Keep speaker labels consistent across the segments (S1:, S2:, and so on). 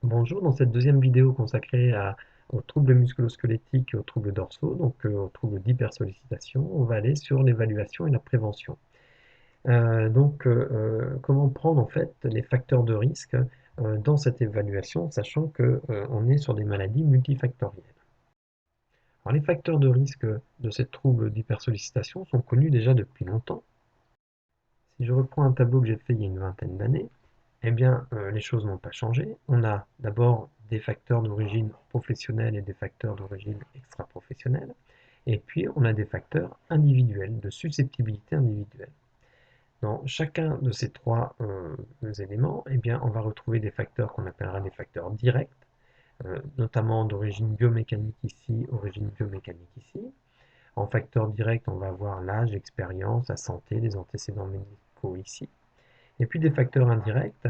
S1: Bonjour, dans cette deuxième vidéo consacrée aux troubles musculo-squelettiques et aux troubles dorsaux, donc aux troubles d'hypersollicitation, on va aller sur l'évaluation et la prévention. Comment prendre en fait les facteurs de risque dans cette évaluation, sachant que on est sur des maladies multifactorielles. Alors, les facteurs de risque de ces troubles d'hypersollicitation sont connus déjà depuis longtemps. Si je reprends un tableau que j'ai fait il y a une vingtaine d'années, eh bien, les choses n'ont pas changé. On a d'abord des facteurs d'origine professionnelle et des facteurs d'origine extra-professionnelle. Et puis, on a des facteurs individuels, de susceptibilité individuelle. Dans chacun de ces trois éléments, eh bien, on va retrouver des facteurs qu'on appellera des facteurs directs, notamment d'origine biomécanique ici, origine biomécanique ici. En facteur direct, on va avoir l'âge, l'expérience, la santé, les antécédents médicaux ici. Et puis des facteurs indirects,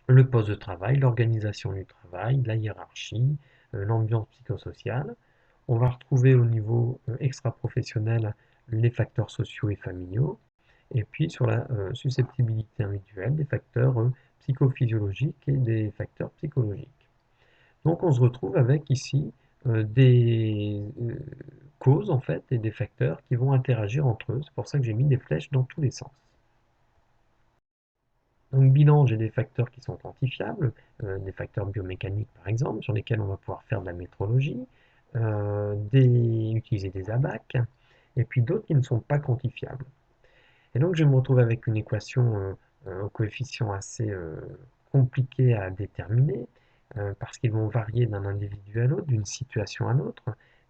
S1: le poste de travail, l'organisation du travail, la hiérarchie, l'ambiance psychosociale. On va retrouver au niveau extra-professionnel les facteurs sociaux et familiaux. Et puis sur la susceptibilité individuelle, des facteurs psychophysiologiques et des facteurs psychologiques. Donc on se retrouve avec ici des causes en fait et des facteurs qui vont interagir entre eux. C'est pour ça que j'ai mis des flèches dans tous les sens. Donc bilan, j'ai des facteurs qui sont quantifiables, des facteurs biomécaniques par exemple, sur lesquels on va pouvoir faire de la métrologie, utiliser des ABAC, et puis d'autres qui ne sont pas quantifiables. Et donc je me retrouve avec une équation au coefficient assez compliqué à déterminer, parce qu'ils vont varier d'un individu à l'autre, d'une situation à l'autre.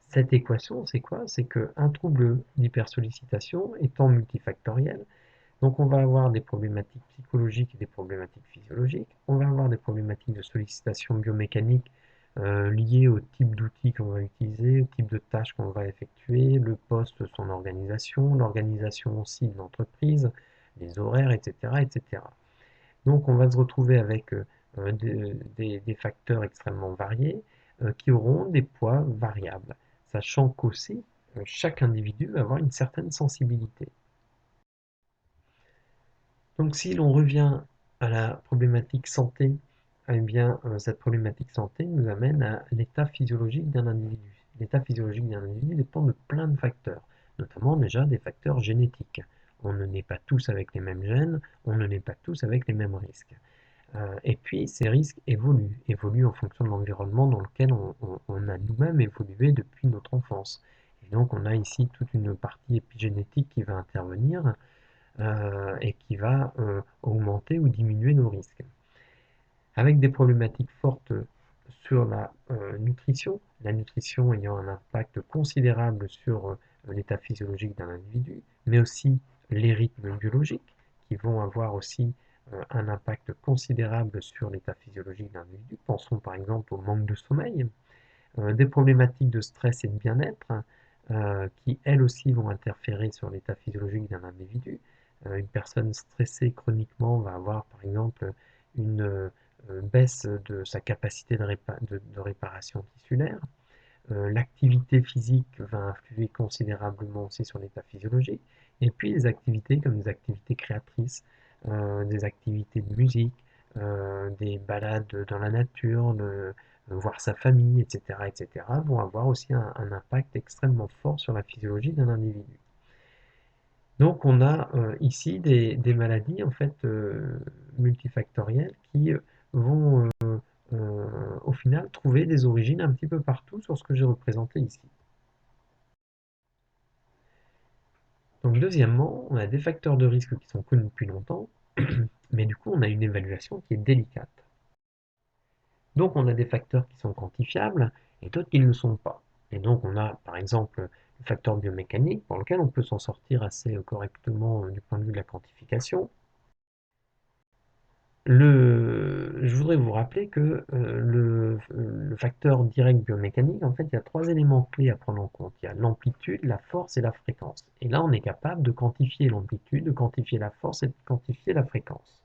S1: Cette équation, c'est quoi? C'est qu'un trouble d'hypersollicitation étant multifactoriel, donc on va avoir des problématiques psychologiques et des problématiques physiologiques. On va avoir des problématiques de sollicitation biomécanique liées au type d'outils qu'on va utiliser, au type de tâches qu'on va effectuer, le poste, son organisation, l'organisation aussi de l'entreprise, les horaires, etc., etc. Donc on va se retrouver avec des facteurs extrêmement variés qui auront des poids variables, sachant qu'aussi chaque individu va avoir une certaine sensibilité. Donc si l'on revient à la problématique santé, eh bien, cette problématique santé nous amène à l'état physiologique d'un individu. L'état physiologique d'un individu dépend de plein de facteurs, notamment déjà des facteurs génétiques. On ne naît pas tous avec les mêmes gènes, on ne naît pas tous avec les mêmes risques. Et puis ces risques évoluent en fonction de l'environnement dans lequel on a nous-mêmes évolué depuis notre enfance. Et donc on a ici toute une partie épigénétique qui va intervenir et qui va augmenter ou diminuer nos risques. Avec des problématiques fortes sur la nutrition ayant un impact considérable sur l'état physiologique d'un individu, mais aussi les rythmes biologiques qui vont avoir aussi un impact considérable sur l'état physiologique d'un individu. Pensons par exemple au manque de sommeil, des problématiques de stress et de bien-être qui elles aussi vont interférer sur l'état physiologique d'un individu. Une personne stressée chroniquement va avoir par exemple une baisse de sa capacité de réparation tissulaire. L'activité physique va influer considérablement aussi sur l'état physiologique. Et puis les activités comme des activités créatrices, des activités de musique, des balades dans la nature, voir sa famille, etc., etc., vont avoir aussi un impact extrêmement fort sur la physiologie d'un individu. Donc on a ici des maladies en fait multifactorielles qui vont au final trouver des origines un petit peu partout sur ce que j'ai représenté ici. Donc deuxièmement, on a des facteurs de risque qui sont connus depuis longtemps, mais du coup on a une évaluation qui est délicate. Donc on a des facteurs qui sont quantifiables et d'autres qui ne le sont pas. Et donc on a par exemple le facteur biomécanique pour lequel on peut s'en sortir assez correctement du point de vue de la quantification. Je voudrais vous rappeler que le facteur direct biomécanique, en fait, il y a trois éléments clés à prendre en compte. Il y a l'amplitude, la force et la fréquence. Et là, on est capable de quantifier l'amplitude, de quantifier la force et de quantifier la fréquence.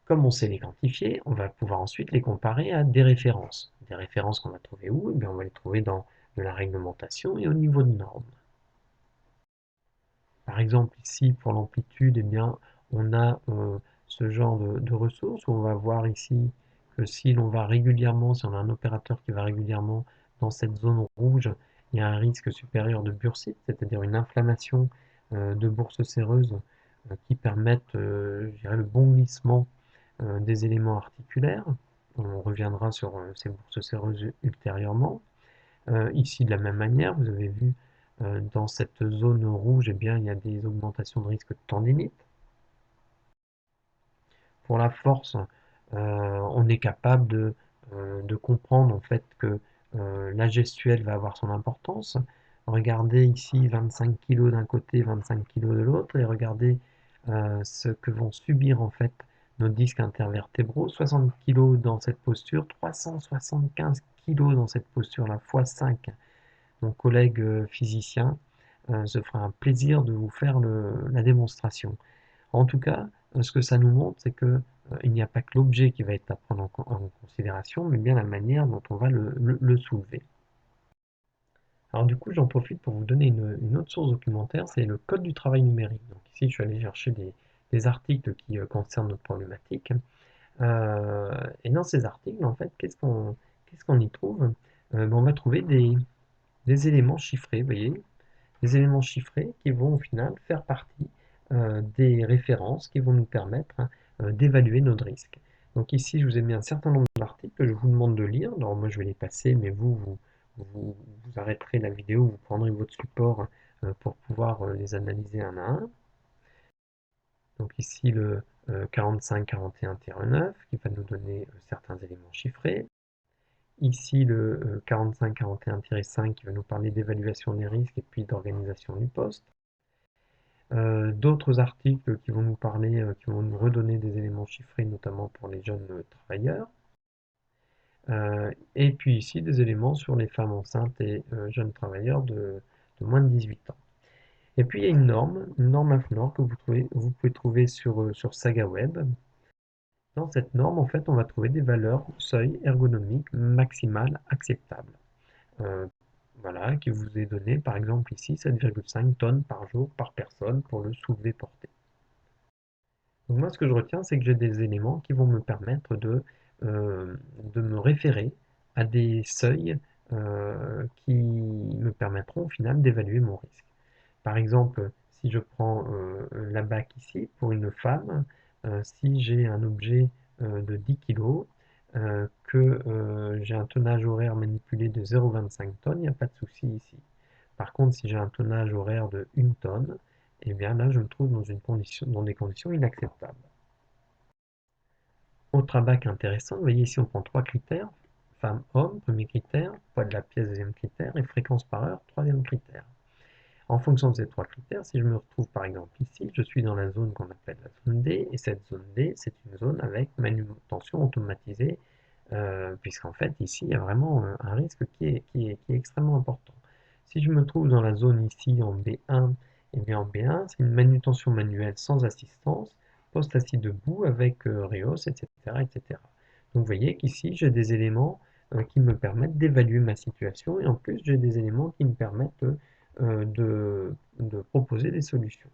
S1: Comme on sait les quantifier, on va pouvoir ensuite les comparer à des références. Des références qu'on va trouver où? Eh bien, on va les trouver dans de la réglementation et au niveau de normes. Par exemple, ici, pour l'amplitude, eh bien, on a ce genre de ressources, où on va voir ici que si l'on va régulièrement, si on a un opérateur qui va régulièrement dans cette zone rouge, il y a un risque supérieur de bursite, c'est-à-dire une inflammation de bourses séreuses qui permettent, je dirais, le bon glissement des éléments articulaires. On reviendra sur ces bourses séreuses ultérieurement. Ici, de la même manière, vous avez vu dans cette zone rouge, eh bien, il y a des augmentations de risque de tendinite. Pour la force, on est capable de comprendre en fait que la gestuelle va avoir son importance. Regardez ici 25 kg d'un côté, 25 kg de l'autre, et regardez ce que vont subir en fait nos disques intervertébraux. 60 kg dans cette posture, 375 kg dans cette posture-là, fois 5. Mon collègue physicien se fera un plaisir de vous faire la démonstration. En tout cas, ce que ça nous montre, c'est que il n'y a pas que l'objet qui va être à prendre en considération, mais bien la manière dont on va le soulever. Alors du coup, j'en profite pour vous donner une autre source documentaire, c'est le Code du travail numérique. Donc ici, je suis allé chercher des articles qui concernent notre problématique. Et dans ces articles, en fait, qu'est-ce qu'on y trouve? Ben, on va trouver des éléments chiffrés, vous voyez, des éléments chiffrés qui vont au final faire partie des références qui vont nous permettre d'évaluer notre risque. Donc ici, je vous ai mis un certain nombre d'articles que je vous demande de lire. Alors moi, je vais les passer, mais vous arrêterez la vidéo, vous prendrez votre support pour pouvoir les analyser un à un. Donc ici, le 45-41-9 qui va nous donner certains éléments chiffrés. Ici, le 45-41-5 qui va nous parler d'évaluation des risques et puis d'organisation du poste. D'autres articles qui vont nous parler, qui vont nous redonner des éléments chiffrés, notamment pour les jeunes travailleurs. Et puis ici, des éléments sur les femmes enceintes et jeunes travailleurs de moins de 18 ans. Et puis il y a une norme AFNOR que vous pouvez trouver sur SagaWeb. Dans cette norme, en fait, on va trouver des valeurs seuil ergonomiques maximales acceptables. Euh, voilà, qui vous est donné, par exemple ici, 7,5 tonnes par jour par personne pour le soulevé porté. Donc moi, ce que je retiens, c'est que j'ai des éléments qui vont me permettre de me référer à des seuils qui me permettront au final d'évaluer mon risque. Par exemple, si je prends la BAC ici, pour une femme, si j'ai un objet de 10 kg, que j'ai un tonnage horaire manipulé de 0,25 tonnes, il n'y a pas de souci ici. Par contre, si j'ai un tonnage horaire de 1 tonne, eh bien là, je me trouve dans des conditions inacceptables. Autre abac intéressant, vous voyez ici, on prend trois critères. Femme-homme, premier critère, poids de la pièce, deuxième critère, et fréquence par heure, troisième critère. En fonction de ces trois critères, si je me retrouve par exemple ici, je suis dans la zone qu'on appelle la zone D, et cette zone D, c'est une zone avec manutention automatisée, puisqu'en fait ici, il y a vraiment un risque qui est extrêmement important. Si je me trouve dans la zone ici en B1, et bien en B1, c'est une manutention manuelle sans assistance, poste assis debout avec Rios, etc., etc. Donc vous voyez qu'ici, j'ai des éléments qui me permettent d'évaluer ma situation, et en plus, j'ai des éléments qui me permettent de proposer des solutions.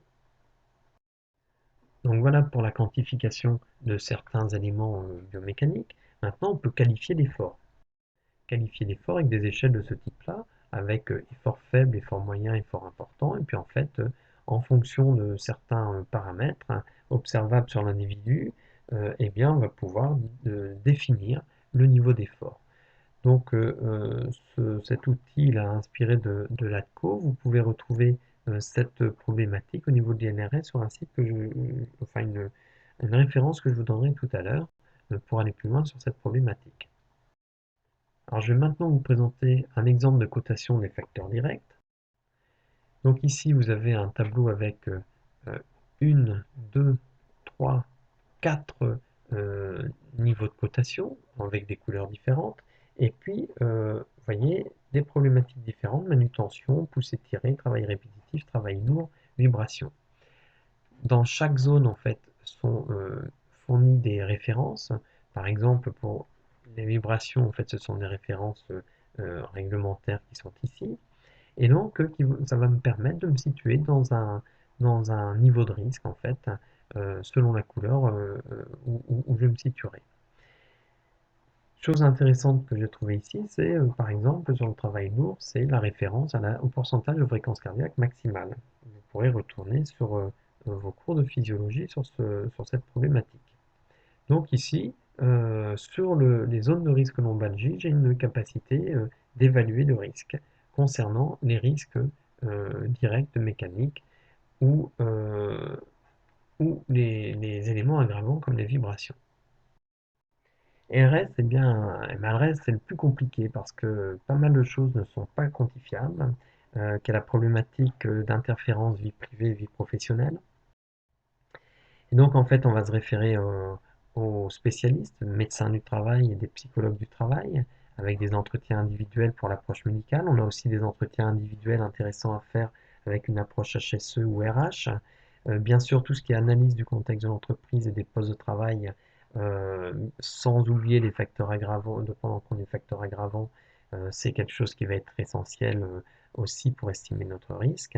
S1: Donc voilà pour la quantification de certains éléments biomécaniques. Maintenant, on peut qualifier l'effort. Qualifier l'effort avec des échelles de ce type-là, avec effort faible, effort moyen, effort important, et puis en fait, en fonction de certains paramètres observables sur l'individu, eh bien, on va pouvoir définir le niveau d'effort. Donc cet outil il a inspiré de l'ADCO. Vous pouvez retrouver cette problématique au niveau de l'INRS sur un site enfin une référence que je vous donnerai tout à l'heure pour aller plus loin sur cette problématique. Alors je vais maintenant vous présenter un exemple de cotation des facteurs directs. Donc ici vous avez un tableau avec une, deux, trois, quatre niveaux de cotation avec des couleurs différentes. Et puis, vous voyez, des problématiques différentes, manutention, poussée tirée, travail répétitif, travail lourd, vibration. Dans chaque zone, en fait, sont fournies des références. Par exemple, pour les vibrations, en fait, ce sont des références réglementaires qui sont ici. Et donc, ça va me permettre de me situer dans un niveau de risque, en fait, selon la couleur où je me situerai. Chose intéressante que j'ai trouvée ici, c'est par exemple sur le travail lourd, c'est la référence au pourcentage de fréquence cardiaque maximale. Vous pourrez retourner sur vos cours de physiologie sur cette problématique. Donc ici, sur les zones de risque lombalgie, j'ai une capacité d'évaluer le risque concernant les risques directs mécaniques ou, les éléments aggravants comme les vibrations. Et le reste, le reste, c'est le plus compliqué parce que pas mal de choses ne sont pas quantifiables, qu'il y a la problématique d'interférence vie privée, vie professionnelle. Et donc, en fait, on va se référer aux spécialistes, médecins du travail et des psychologues du travail, avec des entretiens individuels pour l'approche médicale. On a aussi des entretiens individuels intéressants à faire avec une approche HSE ou RH. Bien sûr, tout ce qui est analyse du contexte de l'entreprise et des postes de travail, sans oublier les facteurs aggravants, de prendre en compte les facteurs aggravants, c'est quelque chose qui va être essentiel aussi pour estimer notre risque.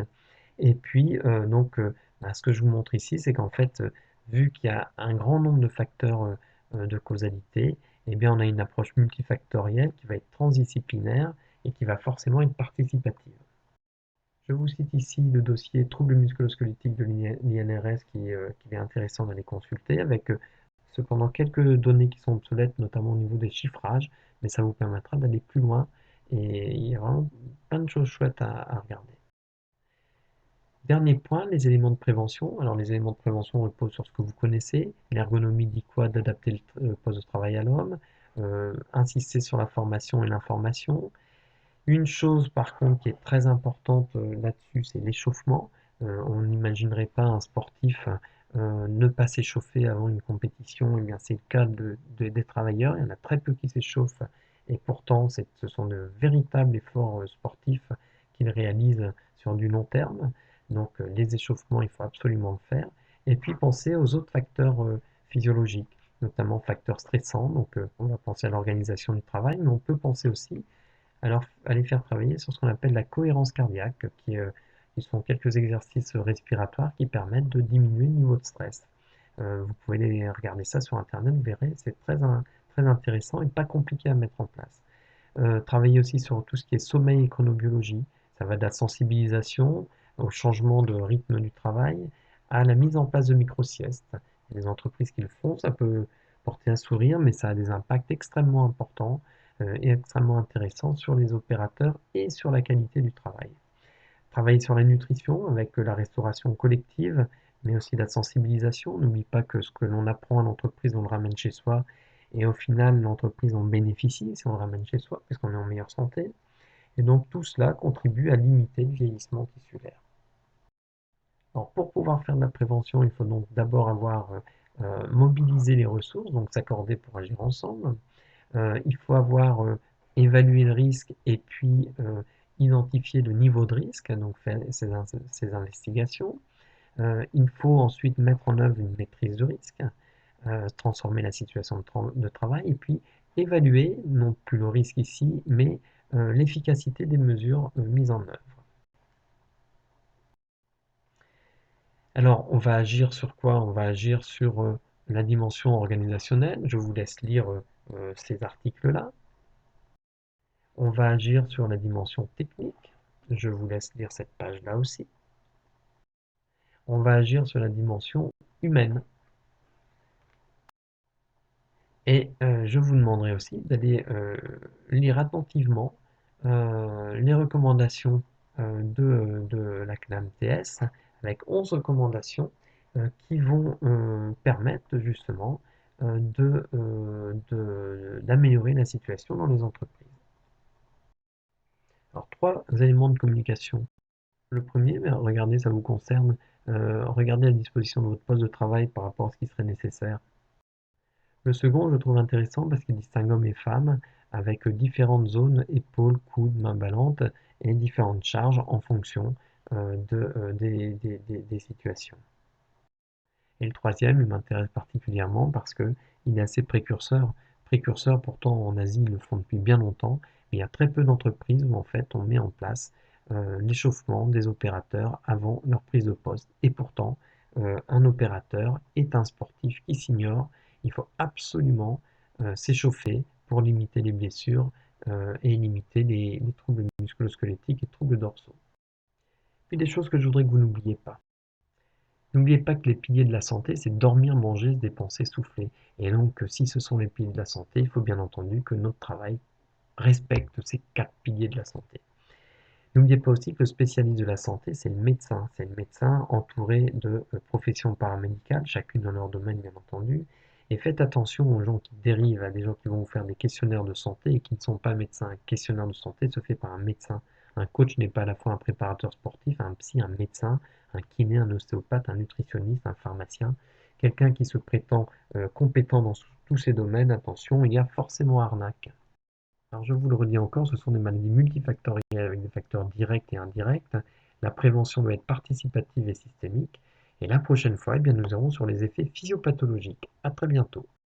S1: Et puis, ce que je vous montre ici, c'est qu'en fait, vu qu'il y a un grand nombre de facteurs de causalité, eh bien, on a une approche multifactorielle qui va être transdisciplinaire et qui va forcément être participative. Je vous cite ici le dossier troubles musculo-squelettiques de l'INRS qu'il est intéressant d'aller consulter, avec cependant quelques données qui sont obsolètes, notamment au niveau des chiffrages, mais ça vous permettra d'aller plus loin et il y a vraiment plein de choses chouettes à regarder. Dernier point, les éléments de prévention. Alors les éléments de prévention reposent sur ce que vous connaissez. L'ergonomie dit quoi? D'adapter le poste de travail à l'homme. Insister sur la formation et l'information. Une chose par contre qui est très importante là-dessus, c'est l'échauffement. On n'imaginerait pas un sportif ne pas s'échauffer avant une compétition. Eh bien, c'est le cas des travailleurs. Il y en a très peu qui s'échauffent et pourtant ce sont de véritables efforts sportifs qu'ils réalisent sur du long terme. Donc les échauffements, il faut absolument le faire. Et puis penser aux autres facteurs physiologiques, notamment facteurs stressants. Donc on va penser à l'organisation du travail, mais on peut penser aussi alors, allez faire travailler sur ce qu'on appelle la cohérence cardiaque, qui sont quelques exercices respiratoires qui permettent de diminuer le niveau de stress. Vous pouvez aller regarder ça sur Internet, vous verrez, c'est très intéressant et pas compliqué à mettre en place. Travailler aussi sur tout ce qui est sommeil et chronobiologie. Ça va de la sensibilisation au changement de rythme du travail à la mise en place de micro-siestes. Il y a des entreprises qui le font, ça peut porter un sourire, mais ça a des impacts extrêmement importants et extrêmement intéressants sur les opérateurs et sur la qualité du travail. Travailler sur la nutrition avec la restauration collective, mais aussi la sensibilisation. N'oublie pas que ce que l'on apprend à l'entreprise, on le ramène chez soi. Et au final, l'entreprise en bénéficie si on le ramène chez soi, parce qu'on est en meilleure santé. Et donc tout cela contribue à limiter le vieillissement tissulaire. Alors pour pouvoir faire de la prévention, il faut donc d'abord avoir mobilisé les ressources, donc s'accorder pour agir ensemble. Il faut avoir évalué le risque et puis identifier le niveau de risque, donc faire ces investigations. Il faut ensuite mettre en œuvre une maîtrise de risque, transformer la situation de travail et puis évaluer, non plus le risque ici, mais l'efficacité des mesures mises en œuvre. Alors, on va agir sur quoi? On va agir sur la dimension organisationnelle. Je vous laisse lire ces articles-là. On va agir sur la dimension technique. Je vous laisse lire cette page-là aussi. On va agir sur la dimension humaine. Et je vous demanderai aussi d'aller lire attentivement les recommandations de la CNAM-TS, avec 11 recommandations qui vont permettre justement d'améliorer la situation dans les entreprises. Alors, 3 éléments de communication. Le premier, regardez, ça vous concerne, regardez la disposition de votre poste de travail par rapport à ce qui serait nécessaire. Le second, je le trouve intéressant parce qu'il distingue hommes et femmes avec différentes zones, épaules, coudes, mains ballantes et différentes charges en fonction des situations. Et le troisième, il m'intéresse particulièrement parce qu'il est assez précurseur. Précurseur, pourtant en Asie, ils le font depuis bien longtemps, mais il y a très peu d'entreprises où en fait on met en place l'échauffement des opérateurs avant leur prise de poste. Et pourtant, un opérateur est un sportif qui s'ignore. Il faut absolument s'échauffer pour limiter les blessures et limiter les troubles musculo-squelettiques et troubles dorsaux. Puis des choses que je voudrais que vous n'oubliez pas. N'oubliez pas que les piliers de la santé, c'est dormir, manger, se dépenser, souffler. Et donc, si ce sont les piliers de la santé, il faut bien entendu que notre travail respecte ces 4 piliers de la santé. N'oubliez pas aussi que le spécialiste de la santé, c'est le médecin. C'est le médecin entouré de professions paramédicales, chacune dans leur domaine bien entendu. Et faites attention aux gens qui dérivent, à des gens qui vont vous faire des questionnaires de santé et qui ne sont pas médecins. Un questionnaire de santé se fait par un médecin. Un coach n'est pas à la fois un préparateur sportif, un psy, un médecin, un kiné, un ostéopathe, un nutritionniste, un pharmacien. Quelqu'un qui se prétend compétent dans tous ces domaines, attention, il y a forcément arnaque. Alors je vous le redis encore, ce sont des maladies multifactorielles avec des facteurs directs et indirects. La prévention doit être participative et systémique. Et la prochaine fois, eh bien, nous irons sur les effets physiopathologiques. À très bientôt.